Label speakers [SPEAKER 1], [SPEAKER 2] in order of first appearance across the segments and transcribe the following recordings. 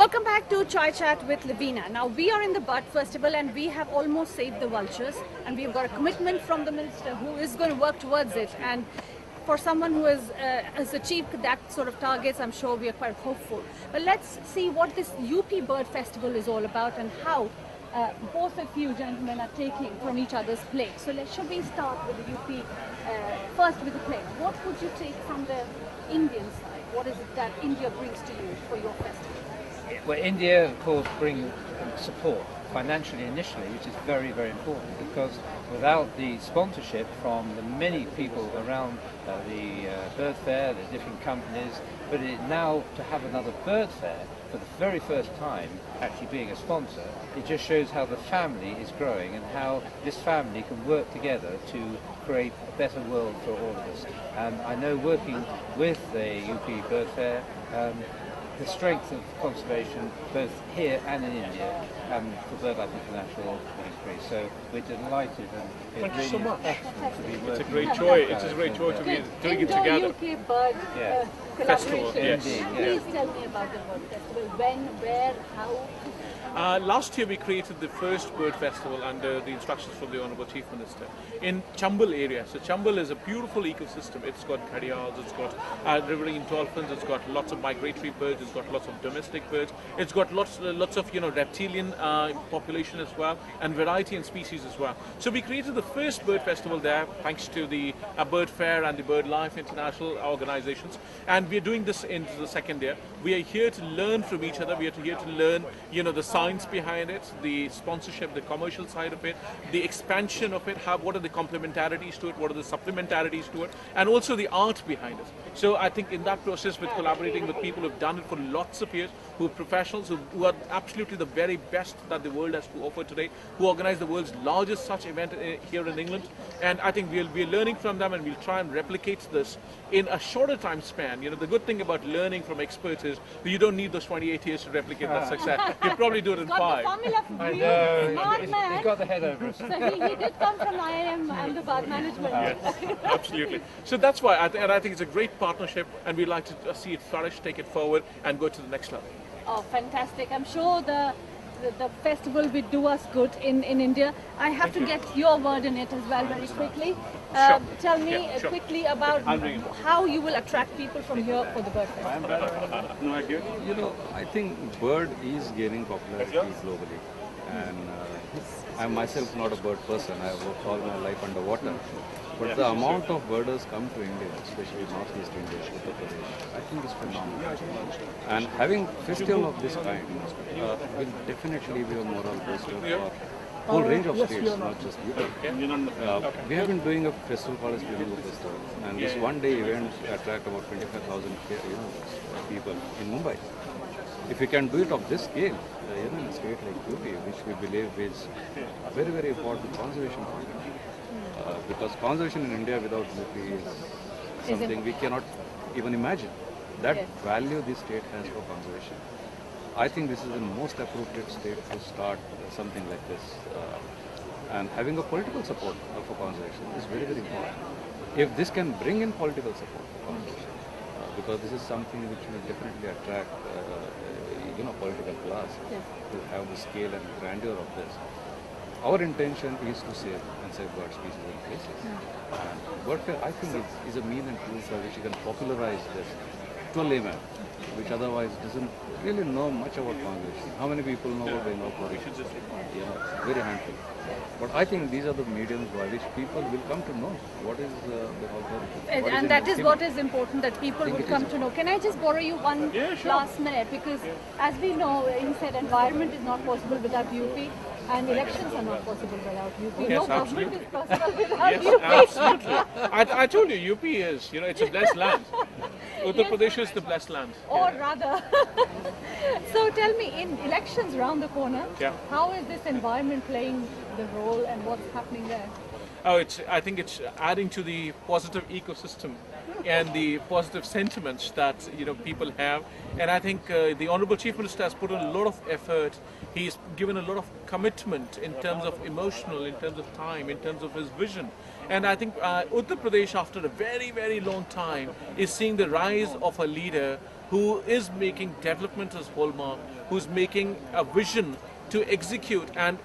[SPEAKER 1] Welcome back to Chai Chat with Lavina. Now we are in the Bird Festival and we have almost saved the vultures, and we've got a commitment from the Minister who is going to work towards it. And for someone who has achieved that sort of targets, I'm sure we are quite hopeful. But let's see what this UP Bird Festival is all about and how both of you gentlemen are taking from each other's plate. So should we start with the UP, first with the plate? What would you take from the Indian side? What is it that India brings to you for your festival?
[SPEAKER 2] Well, India, of course, brings support financially initially, which is very, very important, because without the sponsorship from the many people around the bird fair, the different companies, but now to have another bird fair for the very first time actually being a sponsor, it just shows how the family is growing and how this family can work together to create a better world for all of us. And I know working with the UP Bird Fair, the strength of conservation both here and in India for BirdLife International will increase. So we're delighted and
[SPEAKER 3] thank you so much.
[SPEAKER 2] Excellent to be working.
[SPEAKER 3] It's a great joy. It is a great joy to be doing it together.
[SPEAKER 1] UK Bird
[SPEAKER 3] Festival, yes.
[SPEAKER 1] Please tell me about the Bird Festival. When, where, how?
[SPEAKER 3] Last year we created the first bird festival under the instructions from the Honourable Chief Minister in Chambal area. So Chambal is a beautiful ecosystem. It's got gharials, it's got riverine dolphins, it's got lots of migratory birds, it's got lots of domestic birds, it's got lots of reptilian population as well, and variety and species as well. So we created the first bird festival there thanks to the Bird Fair and the BirdLife International organizations, and we're doing this into the second year. We are here to learn from each other. We are here to learn the science behind it, the sponsorship, the commercial side of it, the expansion of it, what are the complementarities to it, what are the supplementarities to it, and also the art behind it. So I think in that process, with collaborating with people who've done it for lots of years, who are professionals, who are absolutely the very best that the world has to offer today, who organize the world's largest such event here in England, and I think we're learning from them, and we'll try and replicate this in a shorter time span. The good thing about learning from experts is that you don't need those 28 years to replicate that success. You probably do it in 5.
[SPEAKER 1] Got the formula for you. Smart man.
[SPEAKER 2] He's got the head over us.
[SPEAKER 1] So he did come from IIM and the bird management.
[SPEAKER 3] Yes, absolutely. So that's why I think it's a great partnership, and we'd like to see it flourish, take it forward, and go to the next level.
[SPEAKER 1] Oh, fantastic. I'm sure the festival will do us good in India. I have to get your word in it as well very quickly.
[SPEAKER 3] Sure.
[SPEAKER 1] Tell me quickly about how you will attract people from here for the bird festival.
[SPEAKER 4] I think bird is gaining popularity globally, and I'm myself not a bird person. I worked all my life underwater. But the amount of birders come to India, especially Northeast India, Uttar Pradesh, I think is phenomenal. And having festival of this kind will definitely be a moral booster for a whole range of states, not just UP. We have been doing a festival called as Flamingo Festival, and this one-day event attract about 25,000 people in Mumbai. If we can do it of this scale, in a state like UP, which we believe is a very, very important conservation project. Because conservation in India without UP is something we cannot even imagine. That value this state has for conservation. I think this is the most appropriate state to start something like this. And having a political support for conservation is very, very important. If this can bring in political support for conservation, because this is something which will definitely attract political class to have the scale and grandeur of this. Our intention is to save and safeguard species and places. And bird fair, I think, is a mean and tool by which you can popularize this to a layman, which otherwise doesn't really know much about conservation. How many people know about rhinoceros? Very handful. But I think these are the mediums by which people will come to know what is the authority.
[SPEAKER 1] And that is what is important, that people will come to know. Can I just borrow you one last minute? Because as we know, you said environment is not possible without UP. And elections are not possible without UP.
[SPEAKER 3] Yes,
[SPEAKER 1] no government
[SPEAKER 3] absolutely.
[SPEAKER 1] is possible without
[SPEAKER 3] Yes,
[SPEAKER 1] UP.
[SPEAKER 3] absolutely. I told you, UP is, it's a blessed land. Uttar Pradesh is the blessed land.
[SPEAKER 1] Or rather. So tell me, in elections around the corner, how is this environment playing the role and what's happening there?
[SPEAKER 3] I think it's adding to the positive ecosystem and the positive sentiments that people have, and I think the Honourable Chief Minister has put in a lot of effort. He's given a lot of commitment in terms of emotional, in terms of time, in terms of his vision, and I think Uttar Pradesh, after a very, very long time, is seeing the rise of a leader who is making development as hallmark, who's making a vision to execute and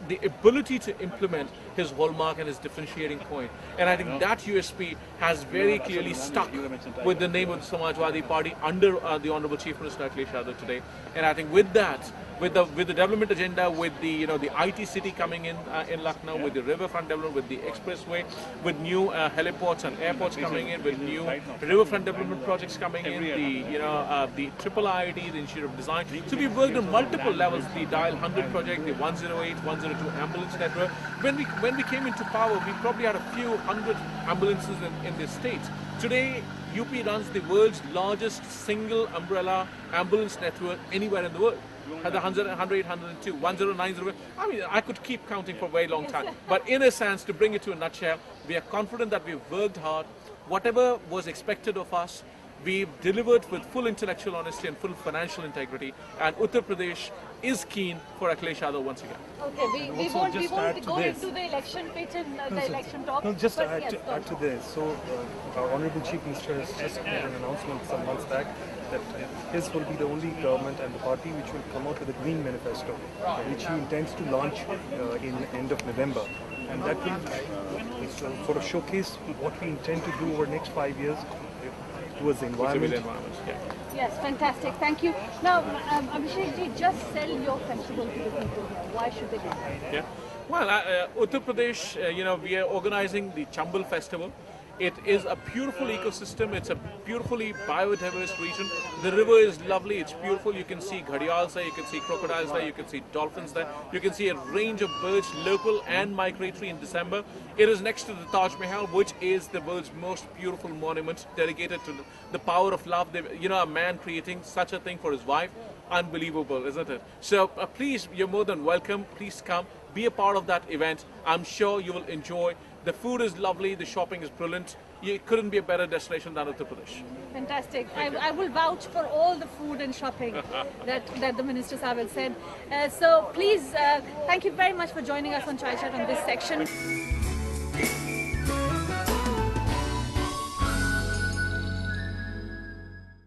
[SPEAKER 3] the ability to implement his hallmark and his differentiating point. And I think that USP has very clearly stuck with the name of the Samajwadi Party under the Honorable Chief Minister Akhilesh Yadav today. And I think with that, with the development agenda, with the the IT city coming in Lucknow, with the riverfront development, with the expressway, with new heliports and airports coming in, with new riverfront development projects coming in, the triple IIT, the Institute of Design. So we've worked on multiple levels: the Dial 100 project, the 108, 102 ambulance network. When we came into power, we probably had a few hundred ambulances in this state. Today, UP runs the world's largest single umbrella ambulance network anywhere in the world. Had the 100, 108, 102, 1090. I mean, I could keep counting for a very long time. But in a sense, to bring it to a nutshell, we are confident that we've worked hard. Whatever was expected of us, we've delivered with full intellectual honesty and full financial integrity. And Uttar Pradesh is keen for Akhilesh Yadav once again.
[SPEAKER 1] Okay, we won't go into the election pitch and the election talk.
[SPEAKER 5] No, just to add to this. So, our Honorable Chief Minister has just made an announcement some months back that his will be the only government and the party which will come out with a green manifesto, which he intends to launch in end of November. And that will sort of showcase what we intend to do over the next 5 years towards the environment.
[SPEAKER 1] Yes, fantastic. Thank you. Now, Abhishek ji, just sell your festival to the people here. Why should they come?
[SPEAKER 3] Yeah. Well, Uttar Pradesh, we are organizing the Chambal Festival. It is a beautiful ecosystem. It's a beautifully biodiverse region. The river is lovely. It's beautiful. You can see gharials there. You can see crocodiles there. You can see dolphins there. You can see a range of birds, local and migratory in December. It is next to the Taj Mahal, which is the world's most beautiful monument dedicated to the power of love. A man creating such a thing for his wife. Unbelievable, isn't it? So please, you're more than welcome. Please come. Be a part of that event. I'm sure you will enjoy. The food is lovely, the shopping is brilliant. It couldn't be a better destination than Uttar Pradesh.
[SPEAKER 1] Fantastic. I will vouch for all the food and shopping that the Minister Sahib has said. So please, thank you very much for joining us on Chai Chat on this section.